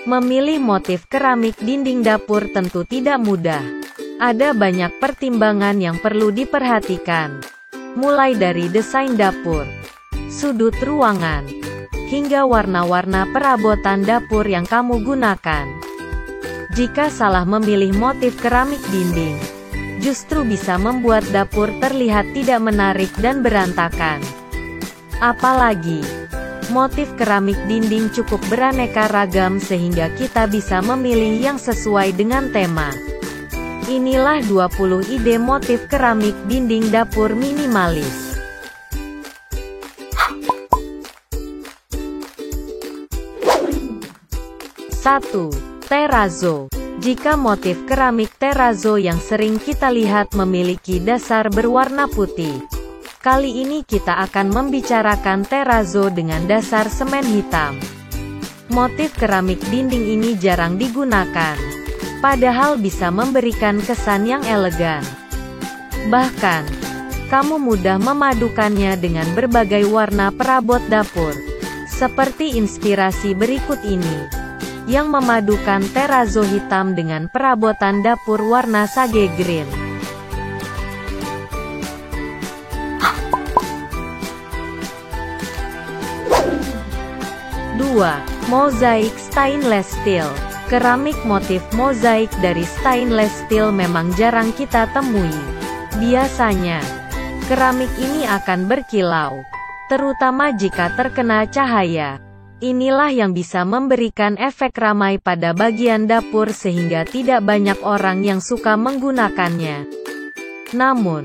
Memilih motif keramik dinding dapur tentu tidak mudah. Ada banyak pertimbangan yang perlu diperhatikan. Mulai dari desain dapur, sudut ruangan, hingga warna-warna perabotan dapur yang kamu gunakan. Jika salah memilih motif keramik dinding, justru bisa membuat dapur terlihat tidak menarik dan berantakan. Apalagi, motif keramik dinding cukup beraneka ragam sehingga kita bisa memilih yang sesuai dengan tema. Inilah 20 ide motif keramik dinding dapur minimalis. 1. Terrazzo. Jika motif keramik terrazzo yang sering kita lihat memiliki dasar berwarna putih, kali ini kita akan membicarakan terrazzo dengan dasar semen hitam. Motif keramik dinding ini jarang digunakan, padahal bisa memberikan kesan yang elegan. Bahkan, kamu mudah memadukannya dengan berbagai warna perabot dapur, seperti inspirasi berikut ini, yang memadukan terrazzo hitam dengan perabotan dapur warna sage green. 2. Mozaik stainless steel. Keramik motif mozaik dari stainless steel memang jarang kita temui. Biasanya, keramik ini akan berkilau, terutama jika terkena cahaya. Inilah yang bisa memberikan efek ramai pada bagian dapur sehingga tidak banyak orang yang suka menggunakannya. Namun,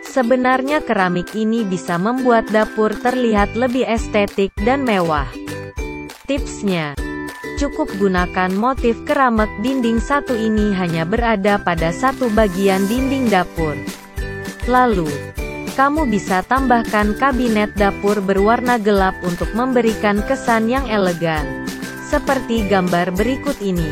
sebenarnya keramik ini bisa membuat dapur terlihat lebih estetik dan mewah. Tipsnya, cukup gunakan motif keramik dinding satu ini hanya berada pada satu bagian dinding dapur. Lalu, kamu bisa tambahkan kabinet dapur berwarna gelap untuk memberikan kesan yang elegan, seperti gambar berikut ini.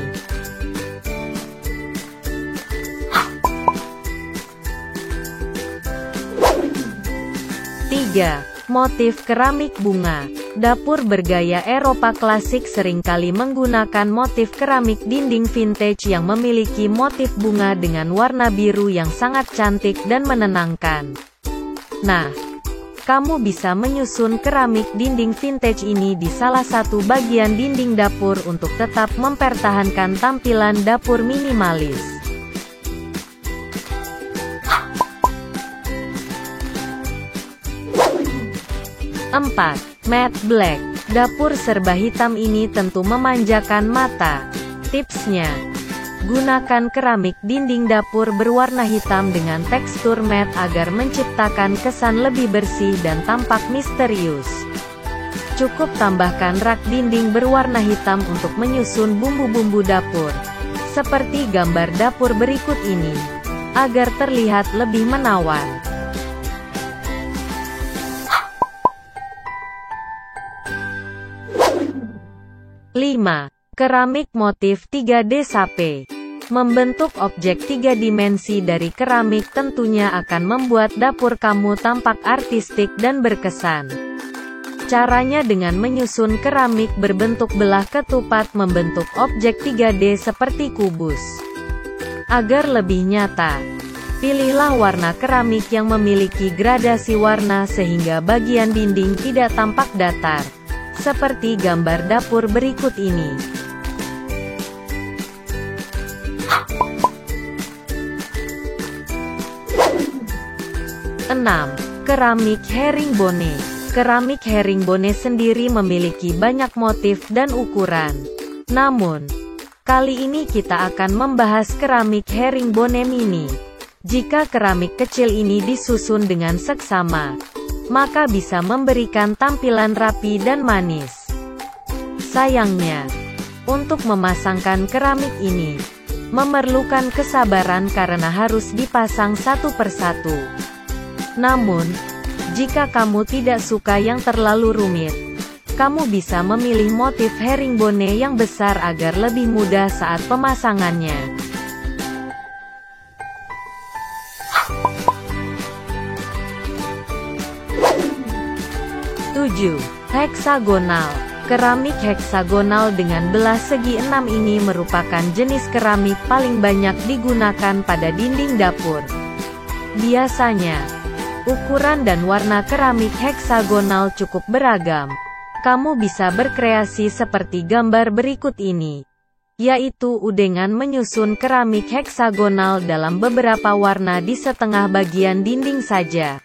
3. Motif keramik bunga. Dapur bergaya Eropa klasik seringkali menggunakan motif keramik dinding vintage yang memiliki motif bunga dengan warna biru yang sangat cantik dan menenangkan. Nah, kamu bisa menyusun keramik dinding vintage ini di salah satu bagian dinding dapur untuk tetap mempertahankan tampilan dapur minimalis. 4. Matte black. Dapur serba hitam ini tentu memanjakan mata. Tipsnya, gunakan keramik dinding dapur berwarna hitam dengan tekstur matte agar menciptakan kesan lebih bersih dan tampak misterius. Cukup tambahkan rak dinding berwarna hitam untuk menyusun bumbu-bumbu dapur, seperti gambar dapur berikut ini, agar terlihat lebih menawan. 5. Keramik motif 3D sape. Membentuk objek 3 dimensi dari keramik tentunya akan membuat dapur kamu tampak artistik dan berkesan. Caranya dengan menyusun keramik berbentuk belah ketupat membentuk objek 3D seperti kubus. Agar lebih nyata, pilihlah warna keramik yang memiliki gradasi warna sehingga bagian dinding tidak tampak datar, seperti gambar dapur berikut ini. 6. Keramik herringbone. Keramik herringbone sendiri memiliki banyak motif dan ukuran. Namun, kali ini kita akan membahas keramik herringbone mini. Jika keramik kecil ini disusun dengan seksama, maka bisa memberikan tampilan rapi dan manis. Sayangnya, untuk memasangkan keramik ini, memerlukan kesabaran karena harus dipasang satu persatu. Namun, jika kamu tidak suka yang terlalu rumit, kamu bisa memilih motif herringbone yang besar agar lebih mudah saat pemasangannya. 7. Heksagonal. Keramik heksagonal dengan belah segi 6 ini merupakan jenis keramik paling banyak digunakan pada dinding dapur. Biasanya, ukuran dan warna keramik heksagonal cukup beragam. Kamu bisa berkreasi seperti gambar berikut ini, yaitu dengan menyusun keramik heksagonal dalam beberapa warna di setengah bagian dinding saja.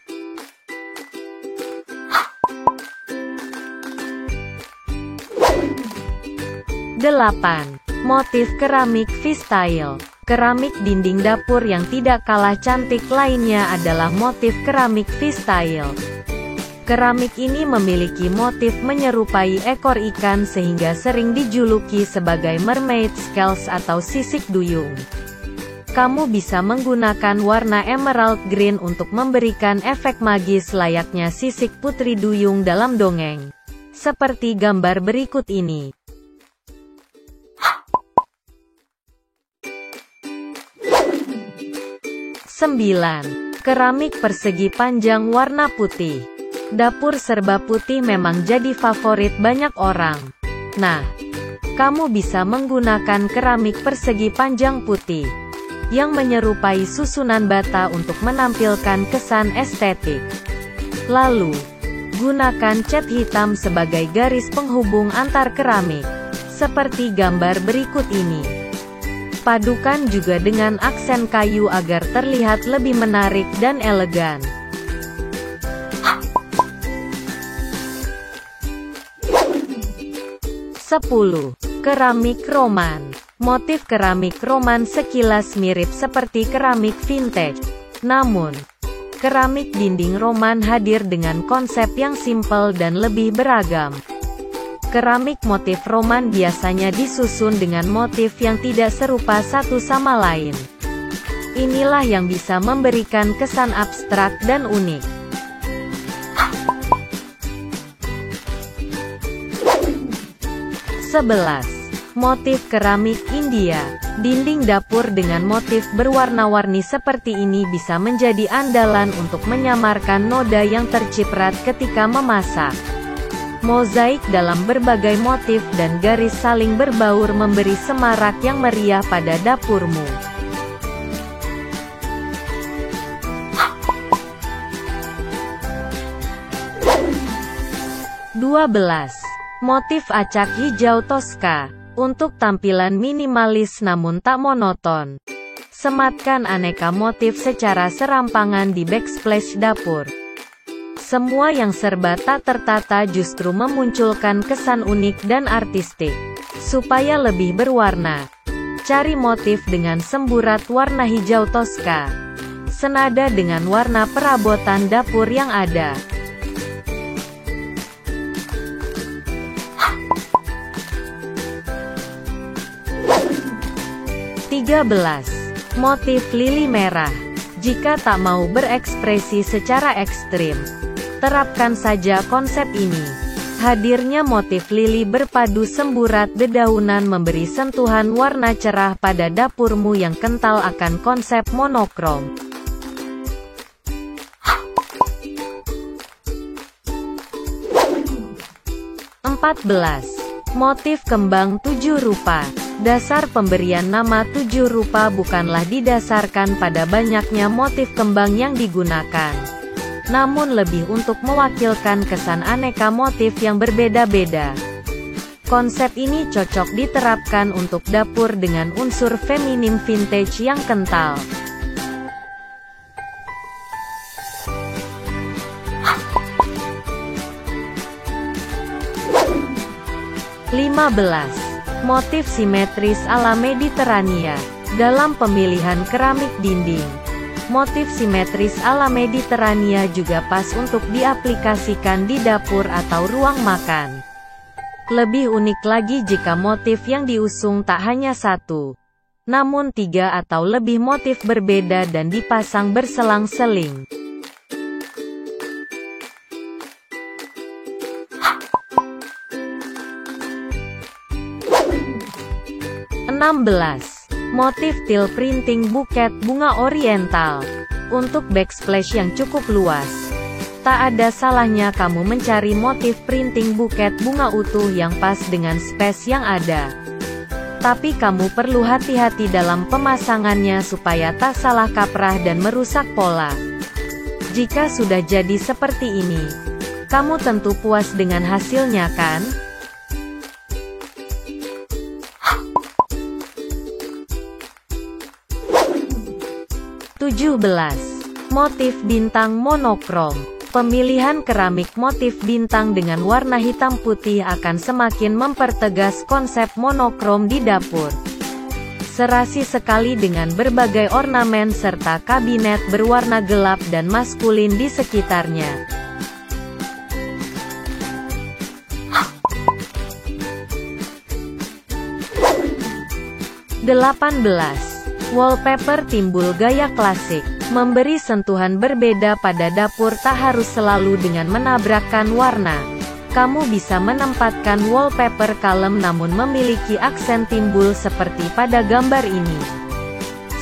8. Motif keramik V-style. Keramik dinding dapur yang tidak kalah cantik lainnya adalah motif keramik V-style. Keramik ini memiliki motif menyerupai ekor ikan sehingga sering dijuluki sebagai mermaid scales atau sisik duyung. Kamu bisa menggunakan warna emerald green untuk memberikan efek magis layaknya sisik putri duyung dalam dongeng. Seperti gambar berikut ini. 9. Keramik persegi panjang warna putih. Dapur serba putih memang jadi favorit banyak orang. Nah, kamu bisa menggunakan keramik persegi panjang putih yang menyerupai susunan bata untuk menampilkan kesan estetik. Lalu, gunakan cat hitam sebagai garis penghubung antar keramik, seperti gambar berikut ini. Padukan juga dengan aksen kayu agar terlihat lebih menarik dan elegan. 10. Keramik Roman. Motif keramik Roman sekilas mirip seperti keramik vintage. Namun, keramik dinding Roman hadir dengan konsep yang simpel dan lebih beragam. Keramik motif Roman biasanya disusun dengan motif yang tidak serupa satu sama lain. Inilah yang bisa memberikan kesan abstrak dan unik. 11. Motif keramik India. Dinding dapur dengan motif berwarna-warni seperti ini bisa menjadi andalan untuk menyamarkan noda yang terciprat ketika memasak. Mozaik dalam berbagai motif dan garis saling berbaur memberi semarak yang meriah pada dapurmu. 12. Motif acak hijau Tosca. Untuk tampilan minimalis namun tak monoton, sematkan aneka motif secara serampangan di backsplash dapur. Semua yang serba tak tertata justru memunculkan kesan unik dan artistik. Supaya lebih berwarna, cari motif dengan semburat warna hijau Tosca, senada dengan warna perabotan dapur yang ada. 13. Motif lili merah. Jika tak mau berekspresi secara ekstrim, terapkan saja konsep ini. Hadirnya motif lili berpadu semburat dedaunan memberi sentuhan warna cerah pada dapurmu yang kental akan konsep monokrom. 14. Motif kembang 7 rupa. Dasar pemberian nama 7 rupa bukanlah didasarkan pada banyaknya motif kembang yang digunakan, namun lebih untuk mewakilkan kesan aneka motif yang berbeda-beda. Konsep ini cocok diterapkan untuk dapur dengan unsur feminim vintage yang kental. 15. Motif simetris ala Mediterania. Dalam pemilihan keramik dinding, motif simetris ala Mediterania juga pas untuk diaplikasikan di dapur atau ruang makan. Lebih unik lagi jika motif yang diusung tak hanya satu, namun 3 atau lebih motif berbeda dan dipasang berselang-seling. 16. Motif teal printing buket bunga oriental. Untuk backsplash yang cukup luas, Tak ada salahnya kamu mencari motif printing buket bunga utuh yang pas dengan space yang ada. Tapi kamu perlu hati-hati dalam pemasangannya supaya tak salah kaprah dan merusak pola. Jika sudah jadi seperti ini, kamu tentu puas dengan hasilnya kan? 17. Motif bintang monokrom. Pemilihan keramik motif bintang dengan warna hitam putih akan semakin mempertegas konsep monokrom di dapur. Serasi sekali dengan berbagai ornamen serta kabinet berwarna gelap dan maskulin di sekitarnya. 18. Wallpaper timbul gaya klasik. Memberi sentuhan berbeda pada dapur tak harus selalu dengan menabrakkan warna. Kamu bisa menempatkan wallpaper kalem namun memiliki aksen timbul seperti pada gambar ini.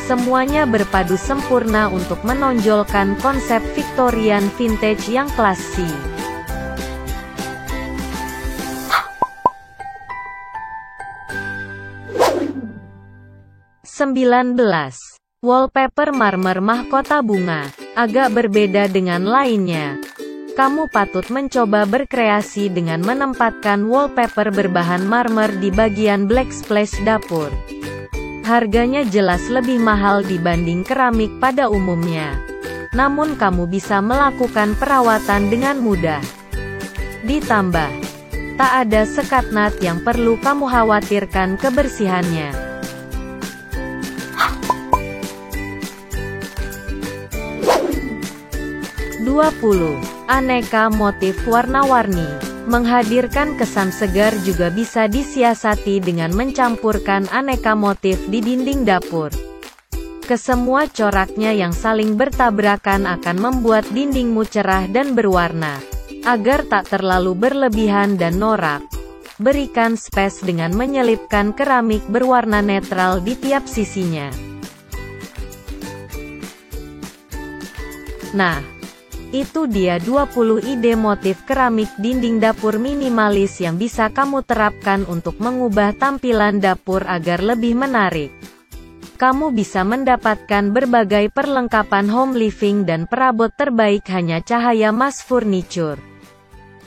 Semuanya berpadu sempurna untuk menonjolkan konsep Victorian vintage yang klasik. 19. Wallpaper marmer mahkota bunga. Agak berbeda dengan lainnya. Kamu patut mencoba berkreasi dengan menempatkan wallpaper berbahan marmer di bagian backsplash dapur. Harganya jelas lebih mahal dibanding keramik pada umumnya. Namun kamu bisa melakukan perawatan dengan mudah. Ditambah, tak ada sekat nut yang perlu kamu khawatirkan kebersihannya. 20. Aneka motif warna-warni. Menghadirkan kesan segar juga bisa disiasati dengan mencampurkan aneka motif di dinding dapur. Kesemua coraknya yang saling bertabrakan akan membuat dindingmu cerah dan berwarna. Agar tak terlalu berlebihan dan norak, berikan space dengan menyelipkan keramik berwarna netral di tiap sisinya. Nah, itu dia 20 ide motif keramik dinding dapur minimalis yang bisa kamu terapkan untuk mengubah tampilan dapur agar lebih menarik. Kamu bisa mendapatkan berbagai perlengkapan home living dan perabot terbaik hanya Cahaya Mas Furniture.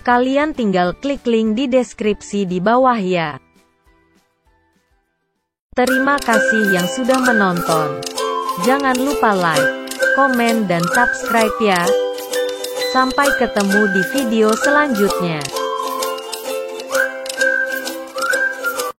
Kalian tinggal klik link di deskripsi di bawah ya. Terima kasih yang sudah menonton. Jangan lupa like, komen dan subscribe ya. Sampai ketemu di video selanjutnya.